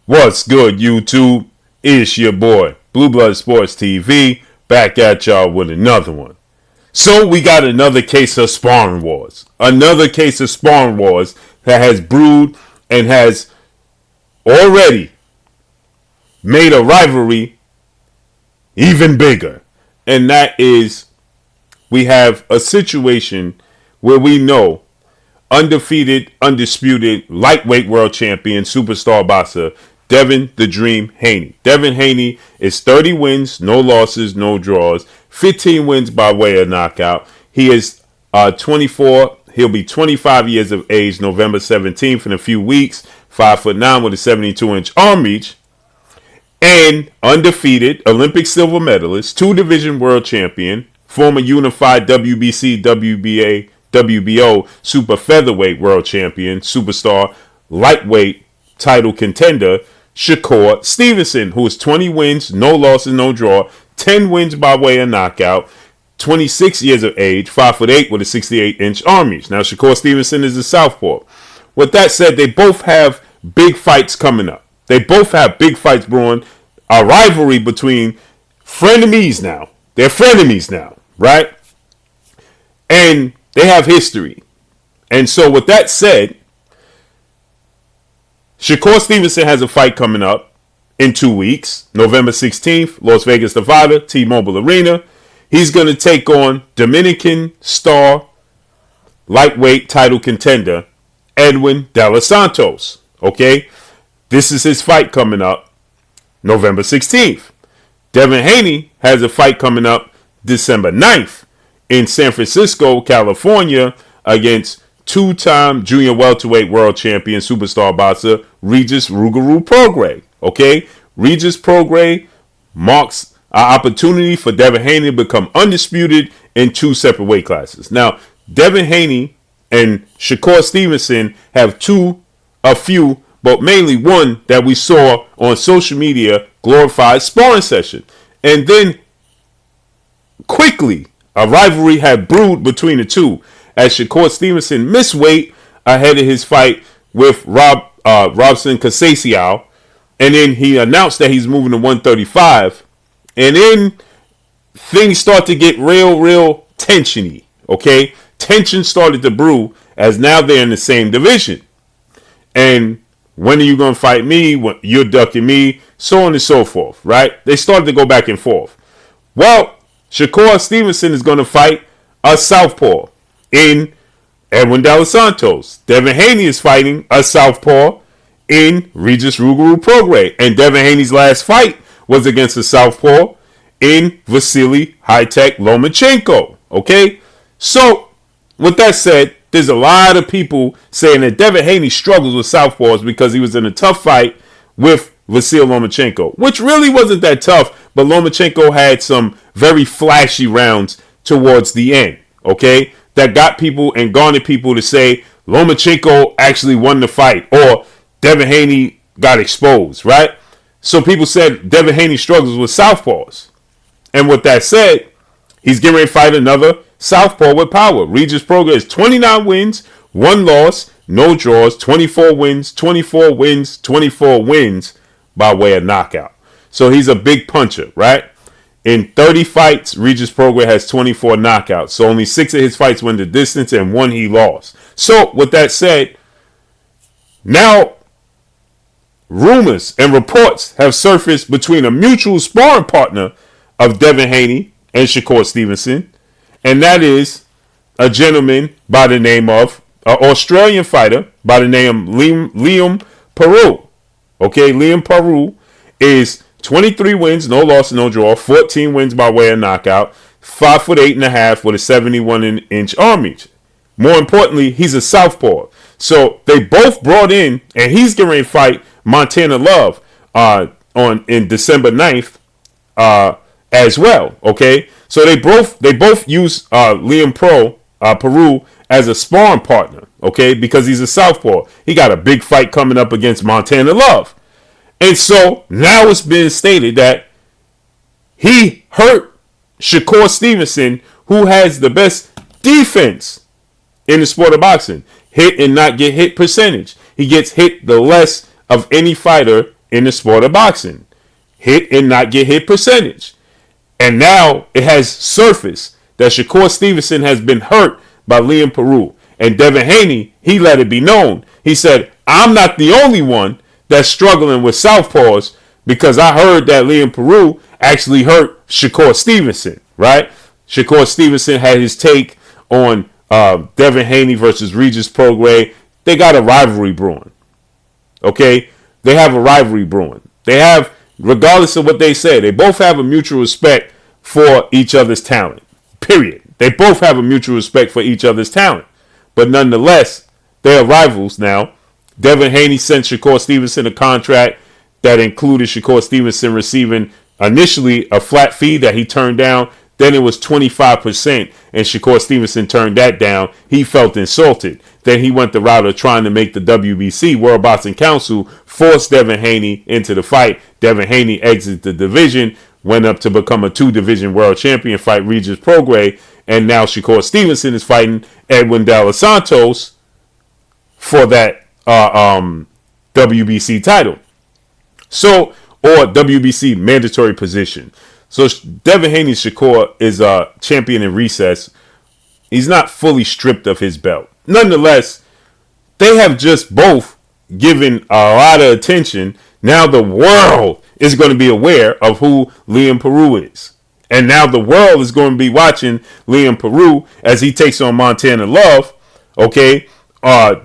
What's good, YouTube? It's your boy, Blue Blood Sports TV, back at y'all with another one. So we got another case of Sparring Wars. Another case of Sparring Wars that has brewed and has already made a rivalry even bigger. And that is, we have a situation where we know undefeated, undisputed, lightweight world champion, superstar boxer, Devin the Dream Haney. Devin Haney is 30 wins, no losses, no draws, 15 wins by way of knockout. He is 24. He'll be 25 years of age November 17th in a few weeks. 5'9" with a 72-inch arm reach. And undefeated, Olympic silver medalist, 2-division world champion, former unified WBC, WBA, WBO super featherweight world champion, superstar, lightweight title contender, Shakur Stevenson, who is 20 wins, no losses, no draw, 10 wins by way of knockout, 26 years of age, 5'8" with a 68-inch arm reach. Now, Shakur Stevenson is a southpaw. With that said, they both have big fights coming up. They both have big fights brewing. A rivalry between frenemies now. They're frenemies now, right? And they have history. And so with that said, Shakur Stevenson has a fight coming up in 2 weeks. November 16th, Las Vegas, Nevada, T-Mobile Arena. He's going to take on Dominican star lightweight title contender Edwin De Los Santos. Okay? This is his fight coming up November 16th. Devin Haney has a fight coming up December 9th in San Francisco, California, against two-time junior welterweight world champion superstar boxer Regis Rougarou Prograis. Okay? Regis Prograis marks an opportunity for Devin Haney to become undisputed in 2 separate weight classes. Now, Devin Haney and Shakur Stevenson have a few, but mainly one that we saw on social media, glorified sparring session. And then quickly, a rivalry had brewed between the two as Shakur Stevenson missed weight ahead of his fight with Robson Casasiao. And then he announced that he's moving to 135. And then things start to get real tensiony. Okay? Tension started to brew as now they're in the same division. And when are you going to fight me? When you're ducking me? So on and so forth, right? They started to go back and forth. Well, Shakur Stevenson is going to fight a southpaw in Edwin De Los Santos. Devin Haney is fighting a southpaw in Regis Rougarou Prograis. And Devin Haney's last fight was against a southpaw in Vasily High-Tech Lomachenko. Okay? So, with that said, there's a lot of people saying that Devin Haney struggles with southpaws because he was in a tough fight with Vasily Lomachenko, which really wasn't that tough, but Lomachenko had some very flashy rounds towards the end, okay, that got people and garnered people to say Lomachenko actually won the fight or Devin Haney got exposed, right? So people said Devin Haney struggles with southpaws. And with that said, he's getting ready to fight another southpaw with power. Regis Prograis is 29 wins, 1 loss, no draws, 24 wins, 24 wins, 24 wins by way of knockout. So he's a big puncher, right? In 30 fights, Regis Prograis has 24 knockouts. So only 6 of his fights went the distance and 1 he lost. So with that said, now rumors and reports have surfaced between a mutual sparring partner of Devin Haney and Shakur Stevenson. And that is a gentleman by the name of an Australian fighter by the name Liam Peru. Okay, Liam Peru is 23 wins, no loss, no draw, 14 wins by way of knockout, 5'8.5" with a 71-inch arm reach. More importantly, he's a southpaw. So they both brought in, and he's getting ready to fight Montana Love in December 9th as well. Okay, so they both use Liam Peru as a sparring partner. Okay, because he's a southpaw. He got a big fight coming up against Montana Love. And so now it's been stated that he hurt Shakur Stevenson, who has the best defense in the sport of boxing. Hit and not get hit percentage. He gets hit the less of any fighter in the sport of boxing. Hit and not get hit percentage. And now it has surfaced that Shakur Stevenson has been hurt by Liam Peru. And Devin Haney, he let it be known. He said, I'm not the only one that's struggling with southpaws, because I heard that Liam Peru actually hurt Shakur Stevenson, right? Shakur Stevenson had his take on Devin Haney versus Regis Prograis. They got a rivalry brewing. Okay? They have a rivalry brewing. They have, regardless of what they say, they both have a mutual respect for each other's talent. Period. They both have a mutual respect for each other's talent. But nonetheless, they are rivals now. Devin Haney sent Shakur Stevenson a contract that included Shakur Stevenson receiving initially a flat fee that he turned down. Then it was 25%, and Shakur Stevenson turned that down. He felt insulted. Then he went the route of trying to make the WBC, World Boxing Council, force Devin Haney into the fight. Devin Haney exited the division, went up to become a 2-division world champion, fight Regis Prograis, and now Shakur Stevenson is fighting Edwin De Los Santos for that WBC title. So, or WBC mandatory position. So Devin Haney Shakur is a champion in recess. He's not fully stripped of his belt. Nonetheless, they have just both given a lot of attention. Now the world is going to be aware of who Liam Peru is. And now the world is going to be watching Liam Peru as he takes on Montana Love, okay,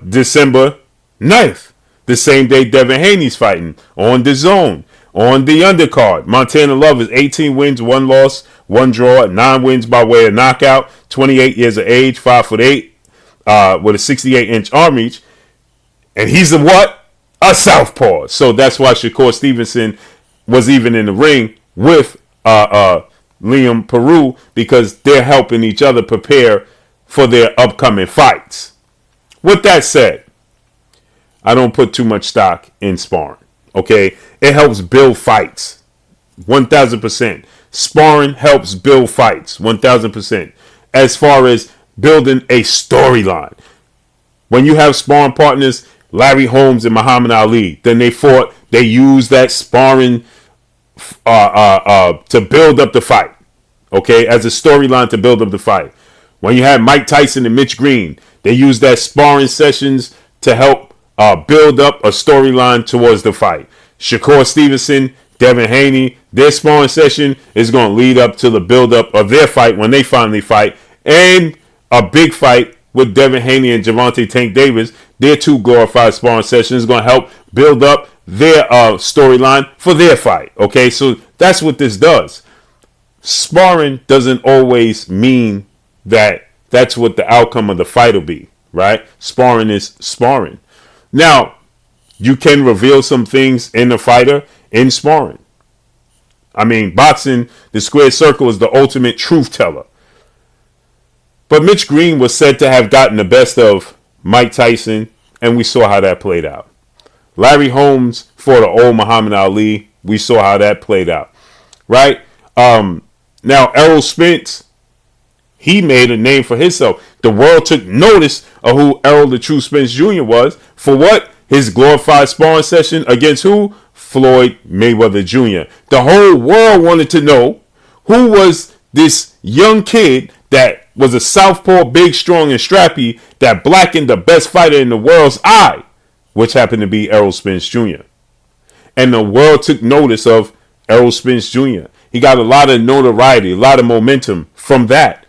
December 9th. The same day Devin Haney's fighting on the zone. On the undercard, Montana Love is 18 wins, 1 loss, 1 draw, 9 wins by way of knockout, 28 years of age, 5'8", with a 68-inch arm reach. And he's a southpaw. So that's why Shakur Stevenson was even in the ring with Liam Peru, because they're helping each other prepare for their upcoming fights. With that said, I don't put too much stock in sparring. Okay, it helps build fights, 1,000%. Sparring helps build fights, 1,000%. As far as building a storyline, when you have sparring partners, Larry Holmes and Muhammad Ali, then they fought. They used that sparring to build up the fight. Okay, as a storyline to build up the fight. When you had Mike Tyson and Mitch Green, they used that sparring sessions to help build up a storyline towards the fight. Shakur Stevenson, Devin Haney, their sparring session is going to lead up to the build-up of their fight when they finally fight. And a big fight with Devin Haney and Gervonta Tank Davis, their 2 glorified sparring sessions, is going to help build up their storyline for their fight. Okay, so that's what this does. Sparring doesn't always mean that that's what the outcome of the fight will be, right? Sparring is sparring. Now, you can reveal some things in the fighter in sparring. I mean, boxing, the squared circle is the ultimate truth teller. But Mitch Green was said to have gotten the best of Mike Tyson, and we saw how that played out. Larry Holmes fought the old Muhammad Ali. We saw how that played out, right? Now, Errol Spence, he made a name for himself. The world took notice of who Errol the True Spence Jr. was. For what? His glorified sparring session against who? Floyd Mayweather Jr. The whole world wanted to know who was this young kid that was a southpaw, big, strong, and strappy that blackened the best fighter in the world's eye, which happened to be Errol Spence Jr. And the world took notice of Errol Spence Jr. He got a lot of notoriety, a lot of momentum from that.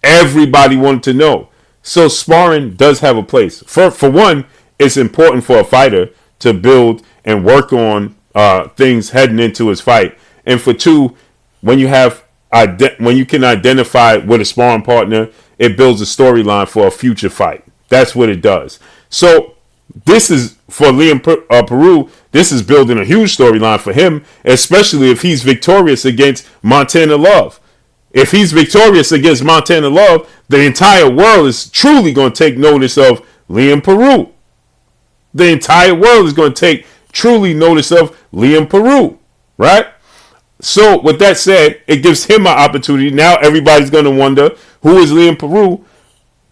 Everybody wanted to know. So sparring does have a place. For one, it's important for a fighter to build and work on things heading into his fight. And for 2, when you can identify with a sparring partner, it builds a storyline for a future fight. That's what it does. So this is for Liam Peru. This is building a huge storyline for him, especially if he's victorious against Montana Love. If he's victorious against Montana Love, the entire world is truly going to take notice of Liam Peru. The entire world is going to take truly notice of Liam Peru, right? So with that said, it gives him an opportunity. Now everybody's going to wonder, who is Liam Peru?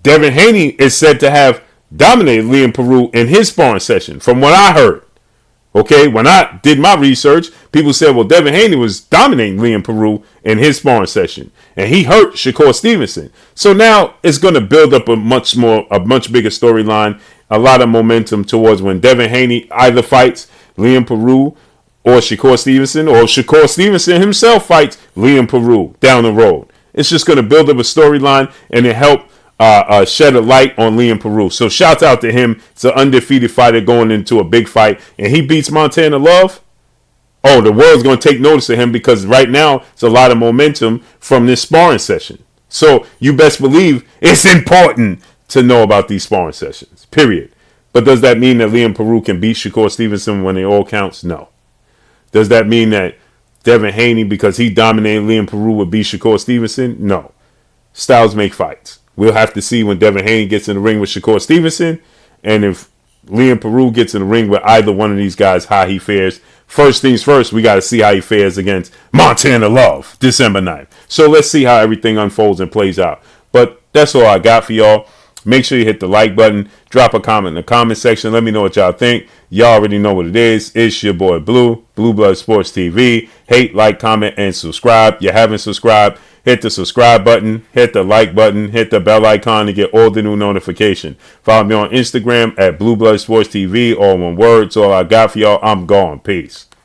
Devin Haney is said to have dominated Liam Peru in his sparring session, from what I heard. Okay, when I did my research, people said, well, Devin Haney was dominating Liam Peru in his sparring session, and he hurt Shakur Stevenson. So now it's going to build up a much bigger storyline, a lot of momentum towards when Devin Haney either fights Liam Peru or Shakur Stevenson, or Shakur Stevenson himself fights Liam Peru down the road. It's just going to build up a storyline, and it help shed a light on Liam Peru. So shout out to him. It's an undefeated fighter going into a big fight, and he beats Montana Love. Oh, the world's going to take notice of him, because right now it's a lot of momentum from this sparring session. So you best believe it's important to know about these sparring sessions, period. But does that mean that Liam Peru can beat Shakur Stevenson when it all counts? No. Does that mean that Devin Haney, because he dominated Liam Peru, would beat Shakur Stevenson? No. Styles make fights. We'll have to see when Devin Haney gets in the ring with Shakur Stevenson, and if Liam Peru gets in the ring with either one of these guys, how he fares. First things first, we got to see how he fares against Montana Love, December 9th. So let's see how everything unfolds and plays out. But that's all I got for y'all. Make sure you hit the like button. Drop a comment in the comment section. Let me know what y'all think. Y'all already know what it is. It's your boy Blue, Blue Blood Sports TV. Hate, like, comment, and subscribe. You haven't subscribed, hit the subscribe button, hit the like button, hit the bell icon to get all the new notifications. Follow me on Instagram at Blue Blood Sports TV, all one word. That's all I got for y'all. I'm gone. Peace.